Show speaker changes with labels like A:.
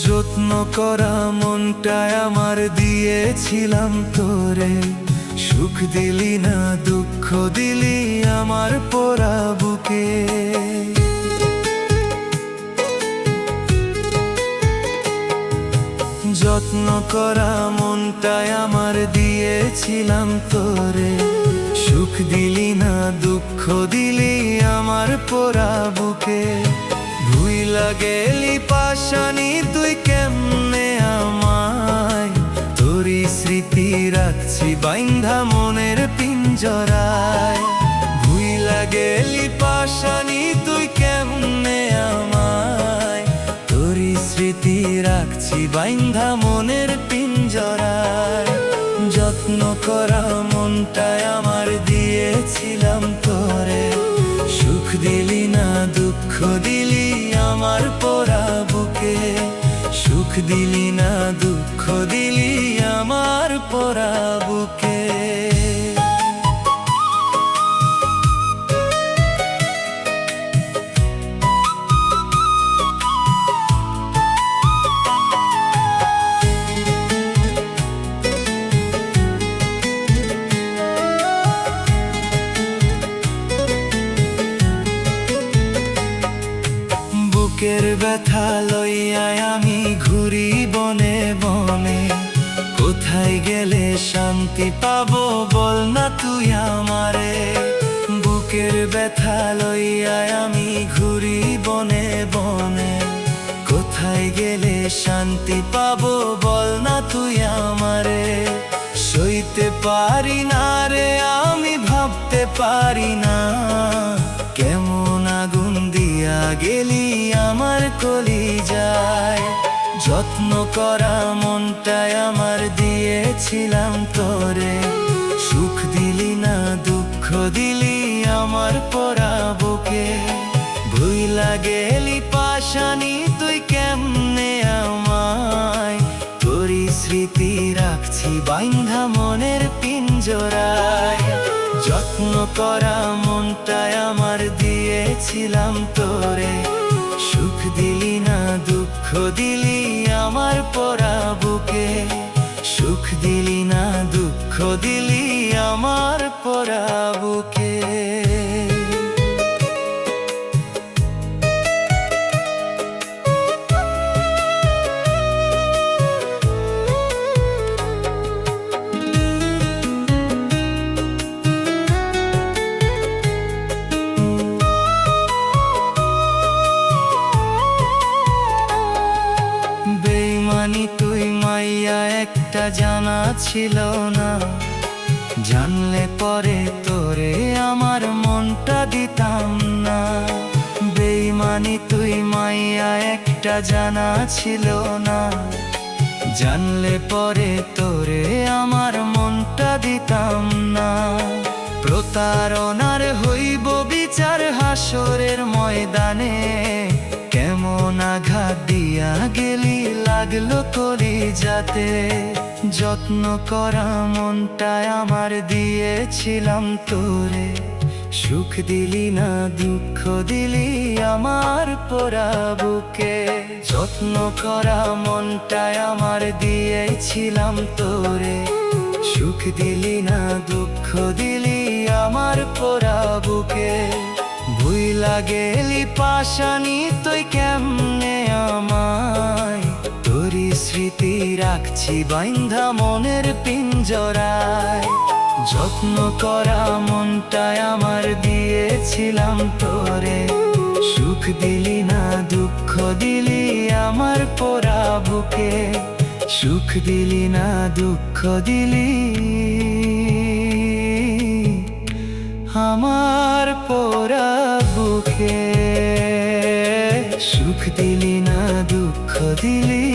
A: যত্ন করা মনটায় আমার দিয়েছিলাম তোরে, সুখ দিলি না দুঃখ দিলি আমার পোড়া বুকে। যত্ন করা মনটায় আমার দিয়েছিলাম তোরে, সুখ দিলি না দুঃখ দিলি আমার পোড়া বুকে। ভুইলা গেলি পাশানি তুই কেমনে আমায়, তোরই স্মৃতি রাখছি বাইন্ধা মনের পিঞ্জরায়। ভুইলা গেলি পাশানি তুই কেমনে আমায়, তোরই স্মৃতি রাখছি বাইন্ধা মনের পিঞ্জরায়। যত্ন করা মনটায় আমার দিয়েছিলাম তোরে, সুখ দিলি না দুঃখ দিলি আমার পোড়া বুকে। সুখ দিলি না দুঃখ দিলি আমার পোড়া বুকে। বুকের ব্যথা লইয়া আমি ঘুরি বনে বনে, কোথায় গেলে শান্তি পাবো বল না তুই আমারে। বুকের ব্যথা লইয়া আমি ঘুরি বনে বনে, কোথায় গেলে শান্তি পাবো বল না তুই আমারে। সইতে পারি না রে আমি ভাবতে পারি না, কেমন আগুন দিয়া গেলি আমার কলিজায়। যত্ন করা মনটায় আমার দিয়েছিলাম তোরে, সুখ দিলি না দুঃখ দিলি আমার পোড়া বুকে। ভুইলা গেলি পাশানি তুই কেমনে আমায়, তোরই স্মৃতি রাখছি বাইন্ধা মনের পিঞ্জরায়। যত্ন করা মনটায় আমার দিয়েছিলাম তোরে, সুখ দিলি না দুঃখ দিলি আমার পোড়া বুকে। সুখ দিলি না দুঃখ দিলি আমার পোড়া বুকে। বেইমানি তুই মাইয়া একটা জানা ছিল না, জানলে পরে তোরে আমার মনটা দিতাম না। বেইমানি তুই মাইয়া একটা জানা ছিল না, জানলে পরে তোরে আমার মনটা দিতাম না। প্রতারণার হইব বিচার হাসরের ময়দানে, কেমন আঘাত দিয়া গেলি লাগলো কলিজাতে। যত্ন করা মনটায় আমার দিয়েছিলাম তোরে, সুখ দিলি না দুঃখ দিলি আমার পোড়া বুকে। যত্ন করা মনটায় আমার দিয়েছিলাম তোরে, সুখ দিলি না দুঃখ দিলি আমার পোড়া বুকে। ভুইলা গেলি পাশানি তুই কেমনে আমায়, তোরই স্মৃতি রাখছি বাইন্ধা মনের পিঞ্জরায়। যত্ন করা মনটায় আমার দিয়েছিলাম তোরে, সুখ দিলি না দুঃখ দিলি আমার পোড়া বুকে, সুখ দিলি না দুঃখ দিলি আমার পোড়া বুকে, সুখ দিলি না দুঃখ দিলি।